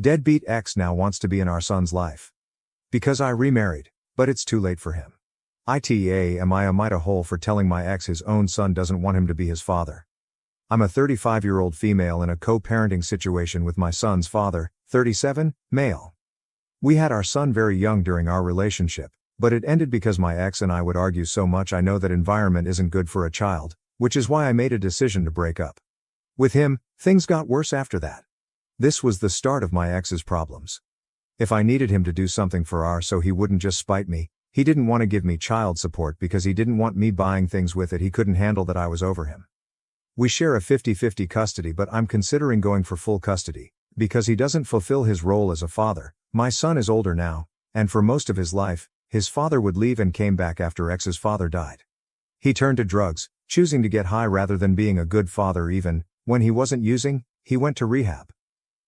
Deadbeat ex now wants to be in our son's life. Because I remarried, but it's too late for him. ITA am I a mite a hole for telling my ex his own son doesn't want him to be his father. I'm a 35-year-old female in a co-parenting situation with my son's father, 37, male. We had our son very young during our relationship, but it ended because my ex and I would argue so much. I know that environment isn't good for a child, which is why I made a decision to break up. With him, things got worse after that. This was the start of my ex's problems. If I needed him to do something for our so he wouldn't just spite me, he didn't want to give me child support because he didn't want me buying things with it. He couldn't handle that I was over him. We share a 50-50 custody, but I'm considering going for full custody, because he doesn't fulfill his role as a father. My son is older now, and for most of his life, his father would leave and came back after ex's father died. He turned to drugs, choosing to get high rather than being a good father. Even when he wasn't using, he went to rehab.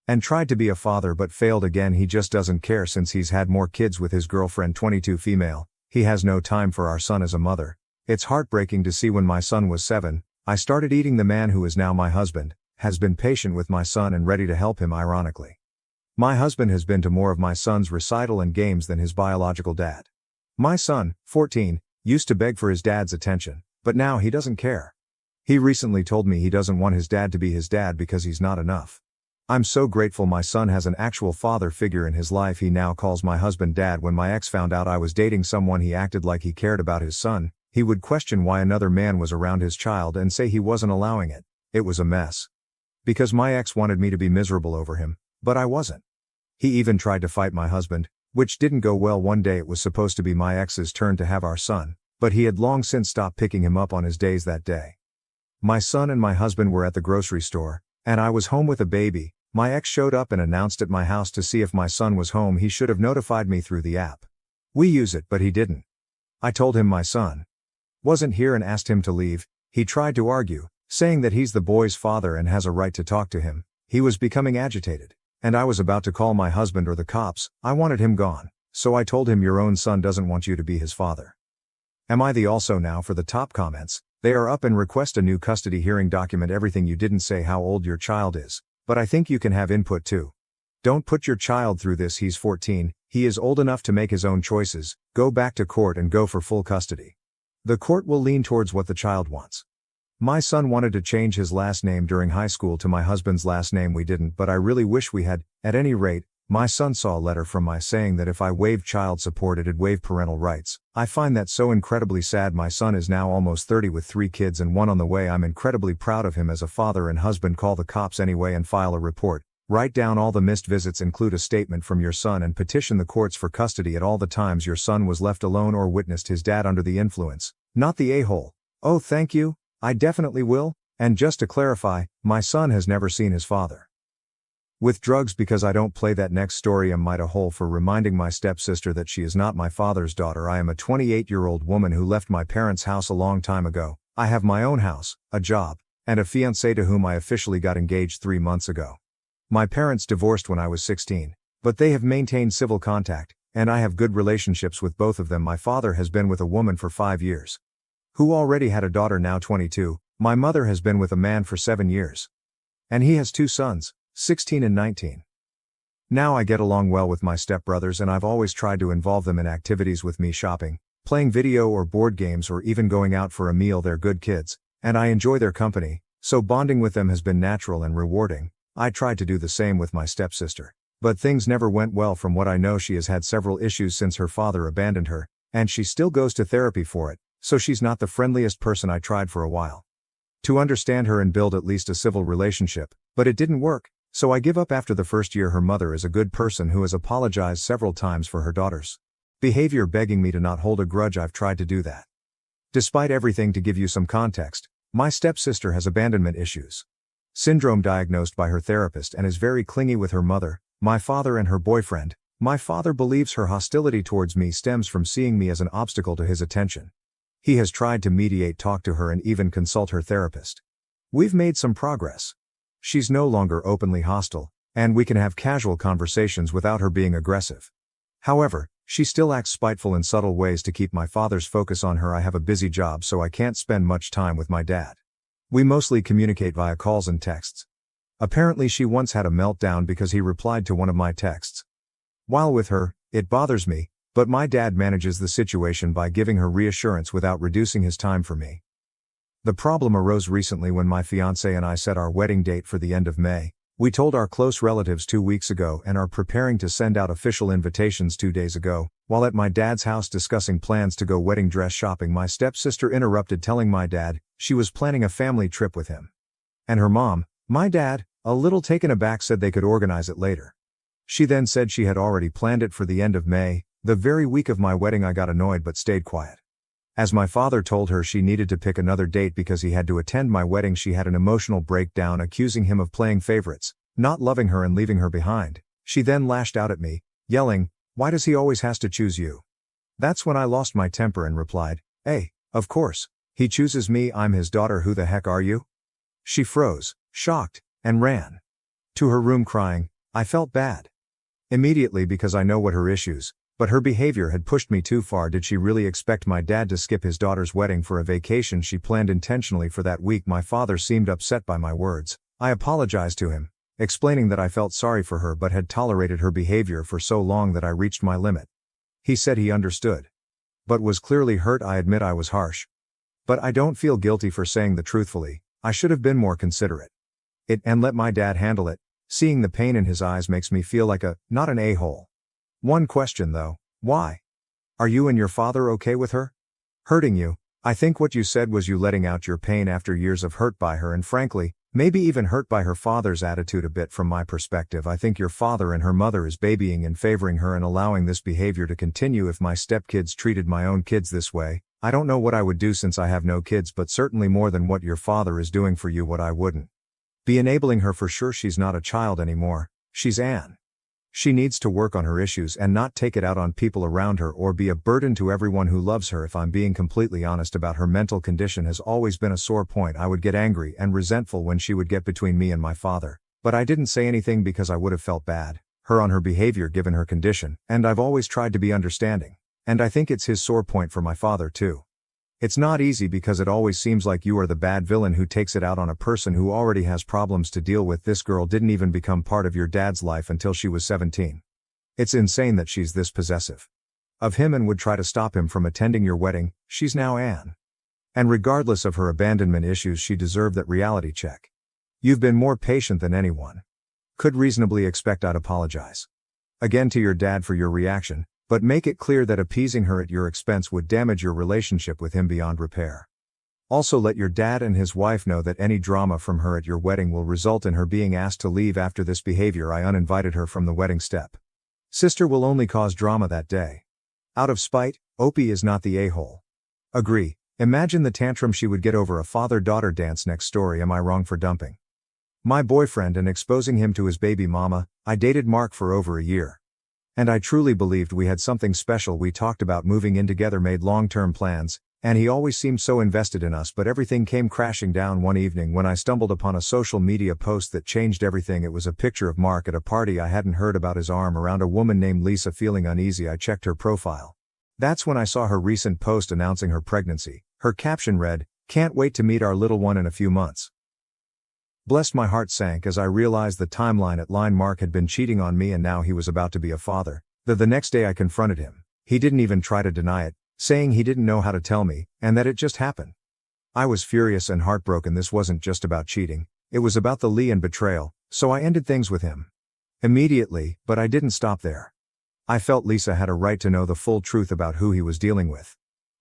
And tried to be a father but failed again. He just doesn't care since he's had more kids with his girlfriend, 22, female. He has no time for our son as a mother. It's heartbreaking to see. When my son was 7, I started eating. The man who is now my husband has been patient with my son and ready to help him. Ironically, my husband has been to more of my son's recital and games than his biological dad. My son, 14, used to beg for his dad's attention, but now he doesn't care. He recently told me he doesn't want his dad to be his dad because he's not enough. I'm so grateful my son has an actual father figure in his life. He now calls my husband dad. When my ex found out I was dating someone, he acted like he cared about his son. He would question why another man was around his child and say he wasn't allowing it. It was a mess. Because my ex wanted me to be miserable over him, but I wasn't. He even tried to fight my husband, which didn't go well. One day it was supposed to be my ex's turn to have our son, but he had long since stopped picking him up on his days that day. My son and my husband were at the grocery store, and I was home with a baby. My ex showed up and announced at my house to see if my son was home. He should have notified me through the app. We use it, but he didn't. I told him my son wasn't here and asked him to leave. He tried to argue, saying that he's the boy's father and has a right to talk to him. He was becoming agitated, and I was about to call my husband or the cops. I wanted him gone, so I told him your own son doesn't want you to be his father. Am I the also now for the top comments? They are up and request a new custody hearing. Document everything. You didn't say how old your child is, but I think you can have input too. Don't put your child through this. He's 14, he is old enough to make his own choices. Go back to court and go for full custody. The court will lean towards what the child wants. My son wanted to change his last name during high school to my husband's last name. We didn't, but I really wish we had. At any rate, my son saw a letter from my saying that if I waived child support it'd waive parental rights. I find that so incredibly sad. My son is now almost 30 with 3 kids and one on the way. I'm incredibly proud of him as a father and husband. Call the cops anyway and file a report. Write down all the missed visits, include a statement from your son, and petition the courts for custody at all the times your son was left alone or witnessed his dad under the influence, not the a-hole. Oh, thank you, I definitely will. And just to clarify, my son has never seen his father with drugs because I don't play that. Next story. Am I a hole for reminding my stepsister that she is not my father's daughter? I am a 28-year-old woman who left my parents' house a long time ago. I have my own house, a job, and a fiancé to whom I officially got engaged 3 months ago. My parents divorced when I was 16, but they have maintained civil contact, and I have good relationships with both of them. My father has been with a woman for 5 years, who already had a daughter, now 22. My mother has been with a man for 7 years. And he has 2 sons, 16 and 19. Now I get along well with my stepbrothers and I've always tried to involve them in activities with me, shopping, playing video or board games, or even going out for a meal. They're good kids, and I enjoy their company, so bonding with them has been natural and rewarding. I tried to do the same with my stepsister, but things never went well. From what I know, she has had several issues since her father abandoned her, and she still goes to therapy for it, so she's not the friendliest person. I tried for a while to understand her and build at least a civil relationship, but it didn't work, so I give up after the first year. Her mother is a good person who has apologized several times for her daughter's behavior, begging me to not hold a grudge. I've tried to do that. Despite everything. To give you some context, my stepsister has abandonment issues syndrome diagnosed by her therapist and is very clingy with her mother, my father, and her boyfriend. My father believes her hostility towards me stems from seeing me as an obstacle to his attention. He has tried to mediate, talk to her, and even consult her therapist. We've made some progress. She's no longer openly hostile, and we can have casual conversations without her being aggressive. However, she still acts spiteful in subtle ways to keep my father's focus on her. I have a busy job, so I can't spend much time with my dad. We mostly communicate via calls and texts. Apparently she once had a meltdown because he replied to one of my texts. While with her, it bothers me, but my dad manages the situation by giving her reassurance without reducing his time for me. The problem arose recently when my fiancé and I set our wedding date for the end of May. We told our close relatives 2 weeks ago and are preparing to send out official invitations 2 days ago. While at my dad's house discussing plans to go wedding dress shopping, my stepsister interrupted, telling my dad she was planning a family trip with him. And her mom, my dad, a little taken aback, said they could organize it later. She then said she had already planned it for the end of May, the very week of my wedding. I got annoyed but stayed quiet. As my father told her she needed to pick another date because he had to attend my wedding, she had an emotional breakdown, accusing him of playing favorites, not loving her and leaving her behind. She then lashed out at me, yelling, "Why does he always has to choose you?" That's when I lost my temper and replied, "Hey, of course. He chooses me, I'm his daughter, who the heck are you?" She froze, shocked, and ran to her room crying. I felt bad immediately because I know what her issues, but her behavior had pushed me too far. Did she really expect my dad to skip his daughter's wedding for a vacation she planned intentionally for that week? My father seemed upset by my words. I apologized to him, explaining that I felt sorry for her but had tolerated her behavior for so long that I reached my limit. He said he understood, but was clearly hurt. I admit I was harsh, but I don't feel guilty for saying the truthfully. I should have been more considerate and let my dad handle it. Seeing the pain in his eyes makes me feel like not an a-hole. One question though, why? Are you and your father okay with her hurting you? I think what you said was you letting out your pain after years of hurt by her, and frankly, maybe even hurt by her father's attitude a bit. From my perspective, I think your father and her mother is babying and favoring her and allowing this behavior to continue. If my stepkids treated my own kids this way, I don't know what I would do since I have no kids, but certainly more than what your father is doing for you. What I wouldn't be enabling her for sure. She's not a child anymore, she's Anne. She needs to work on her issues and not take it out on people around her or be a burden to everyone who loves her. If I'm being completely honest about her mental condition has always been a sore point. I would get angry and resentful when she would get between me and my father, but I didn't say anything because I would have felt bad her on her behavior given her condition, and I've always tried to be understanding. And I think it's his sore point for my father too. It's not easy because it always seems like you are the bad villain who takes it out on a person who already has problems to deal with. This girl didn't even become part of your dad's life until she was 17. It's insane that she's this possessive of him and would try to stop him from attending your wedding. She's now Anne. And regardless of her abandonment issues, she deserved that reality check. You've been more patient than anyone could reasonably expect. I'd apologize again to your dad for your reaction, but make it clear that appeasing her at your expense would damage your relationship with him beyond repair. Also let your dad and his wife know that any drama from her at your wedding will result in her being asked to leave after this behavior. I uninvited her from the wedding step sister will only cause drama that day. Out of spite, Opie is not the a-hole. Agree. Imagine the tantrum she would get over a father-daughter dance. Next story. Am I wrong for dumping my boyfriend and exposing him to his baby mama? I dated Mark for over a year, and I truly believed we had something special. We talked about moving in together, made long-term plans, and he always seemed so invested in us, but everything came crashing down one evening when I stumbled upon a social media post that changed everything. It was a picture of Mark at a party. I hadn't heard about his arm around a woman named Lisa. Feeling uneasy, I checked her profile. That's when I saw her recent post announcing her pregnancy. Her caption read, "Can't wait to meet our little one in a few months." Blessed, my heart sank as I realized the timeline at line. Mark had been cheating on me and now he was about to be a father. The next day I confronted him. He didn't even try to deny it, saying he didn't know how to tell me, and that it just happened. I was furious and heartbroken. This wasn't just about cheating, it was about the lie and betrayal, so I ended things with him immediately, but I didn't stop there. I felt Lisa had a right to know the full truth about who he was dealing with.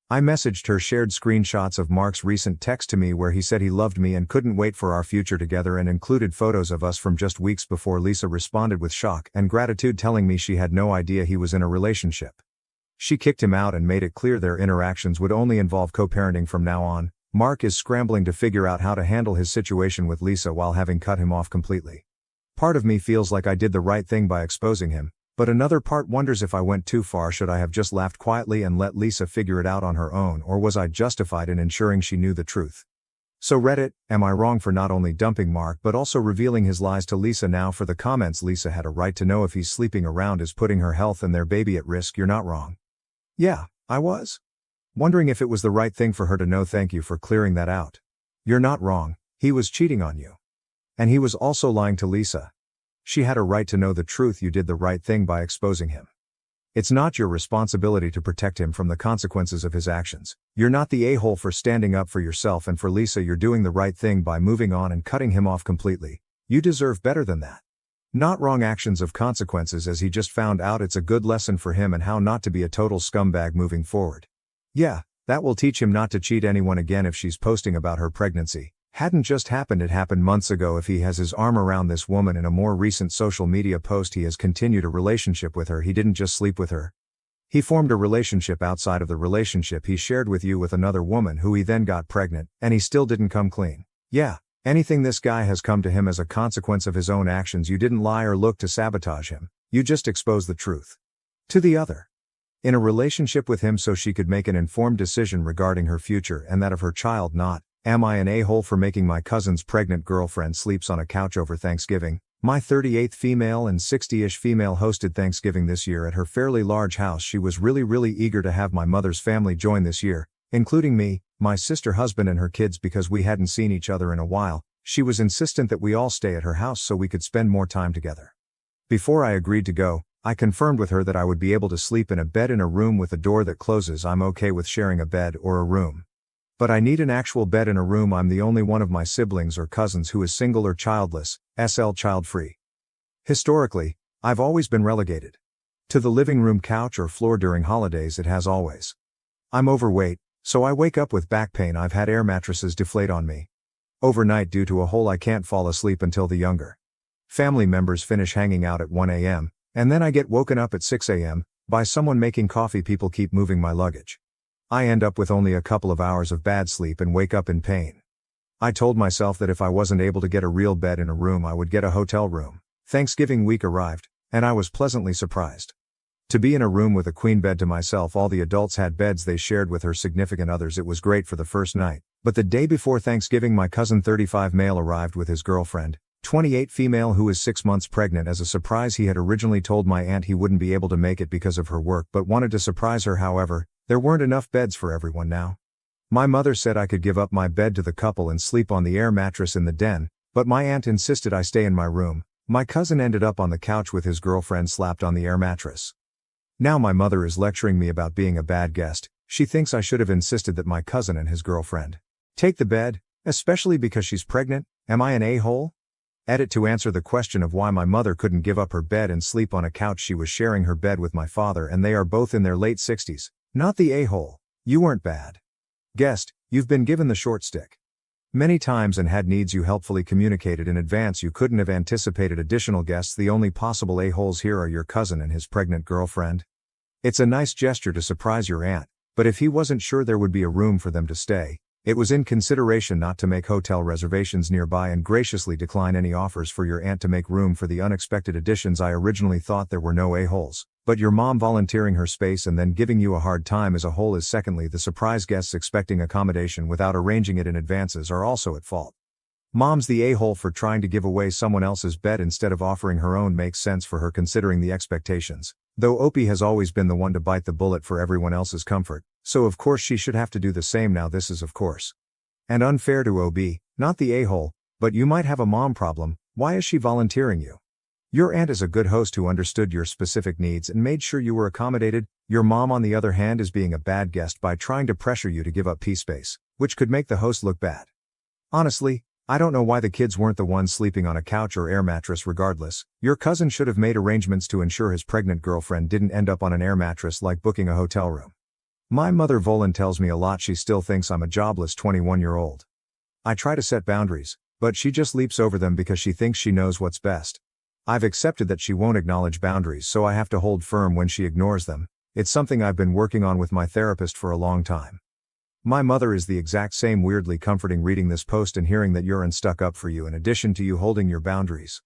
I messaged her, shared screenshots of Mark's recent text to me where he said he loved me and couldn't wait for our future together, and included photos of us from just weeks before. Lisa responded with shock and gratitude, telling me she had no idea he was in a relationship. She kicked him out and made it clear their interactions would only involve co-parenting from now on. Mark is scrambling to figure out how to handle his situation with Lisa while having cut him off completely. Part of me feels like I did the right thing by exposing him, but another part wonders if I went too far. Should I have just laughed quietly and let Lisa figure it out on her own, or was I justified in ensuring she knew the truth? So Reddit, am I wrong for not only dumping Mark but also revealing his lies to Lisa? Now for the comments. Lisa had a right to know if he's sleeping around is putting her health and their baby at risk. You're not wrong. Yeah, I was wondering if it was the right thing for her to know. Thank you for clearing that out. You're not wrong, he was cheating on you. And he was also lying to Lisa. She had a right to know the truth. You did the right thing by exposing him. It's not your responsibility to protect him from the consequences of his actions. You're not the a-hole for standing up for yourself, and for Lisa you're doing the right thing by moving on and cutting him off completely. You deserve better than that. Not wrong actions of consequences, as he just found out. It's a good lesson for him and how not to be a total scumbag moving forward. Yeah, that will teach him not to cheat anyone again. If she's posting about her pregnancy, hadn't just happened, it happened months ago. If he has his arm around this woman in a more recent social media post, he has continued a relationship with her. He didn't just sleep with her. He formed a relationship outside of the relationship he shared with you with another woman who he then got pregnant, and he still didn't come clean. Yeah, anything this guy has come to him as a consequence of his own actions. You didn't lie or look to sabotage him. You just exposed the truth to the other. In a relationship with him so she could make an informed decision regarding her future and that of her child. Not, am I an a-hole for making my cousin's pregnant girlfriend sleeps on a couch over Thanksgiving? My 38th female and 60-ish female hosted Thanksgiving this year at her fairly large house. She was really eager to have my mother's family join this year, including me, my sister, husband and her kids, because we hadn't seen each other in a while. She was insistent that we all stay at her house so we could spend more time together. Before I agreed to go, I confirmed with her that I would be able to sleep in a bed in a room with a door that closes. I'm okay with sharing a bed or a room. But I need an actual bed in a room. I'm the only one of my siblings or cousins who is single or childless, child-free. Historically, I've always been relegated to the living room couch or floor during holidays. It has always. I'm overweight, so I wake up with back pain. I've had air mattresses deflate on me overnight due to a hole. I can't fall asleep until the younger family members finish hanging out at 1 a.m., and then I get woken up at 6 a.m. by someone making coffee. People keep moving my luggage. I end up with only a couple of hours of bad sleep and wake up in pain. I told myself that if I wasn't able to get a real bed in a room, I would get a hotel room. Thanksgiving week arrived, and I was pleasantly surprised to be in a room with a queen bed to myself. All the adults had beds they shared with her significant others. It was great for the first night. But the day before Thanksgiving, my cousin 35 male arrived with his girlfriend, 28 female, who is 6 months pregnant. As a surprise, he had originally told my aunt he wouldn't be able to make it because of her work, but wanted to surprise her. However, there weren't enough beds for everyone now. My mother said I could give up my bed to the couple and sleep on the air mattress in the den, but my aunt insisted I stay in my room. My cousin ended up on the couch with his girlfriend slapped on the air mattress. Now my mother is lecturing me about being a bad guest. She thinks I should have insisted that my cousin and his girlfriend take the bed, especially because she's pregnant. Am I an a-hole? Edit: to answer the question of why my mother couldn't give up her bed and sleep on a couch, she was sharing her bed with my father, and they are both in their late 60s. Not the a-hole. You weren't bad guest, you've been given the short stick many times and had needs you helpfully communicated in advance. You couldn't have anticipated additional guests. The only possible a-holes here are your cousin and his pregnant girlfriend. It's a nice gesture to surprise your aunt, but if he wasn't sure there would be a room for them to stay, it was in consideration not to make hotel reservations nearby and graciously decline any offers for your aunt to make room for the unexpected additions. I originally thought there were no a-holes, but your mom volunteering her space and then giving you a hard time is a hole. Secondly, the surprise guests expecting accommodation without arranging it in advances are also at fault. Mom's the a-hole for trying to give away someone else's bed instead of offering her own. Makes sense for her considering the expectations, though Opie has always been the one to bite the bullet for everyone else's comfort, so of course she should have to do the same now. This is of course and unfair to OB, not the a-hole, but you might have a mom problem. Why is she volunteering you? Your aunt is a good host who understood your specific needs and made sure you were accommodated. Your mom, on the other hand, is being a bad guest by trying to pressure you to give up pee space, which could make the host look bad. Honestly, I don't know why the kids weren't the ones sleeping on a couch or air mattress. Regardless, your cousin should have made arrangements to ensure his pregnant girlfriend didn't end up on an air mattress, like booking a hotel room. My mother Volan tells me a lot. She still thinks I'm a jobless 21-year-old. I try to set boundaries, but she just leaps over them because she thinks she knows what's best. I've accepted that she won't acknowledge boundaries, so I have to hold firm when she ignores them. It's something I've been working on with my therapist for a long time. My mother is the exact same. Weirdly comforting reading this post and hearing that you're unstuck up for you in addition to you holding your boundaries.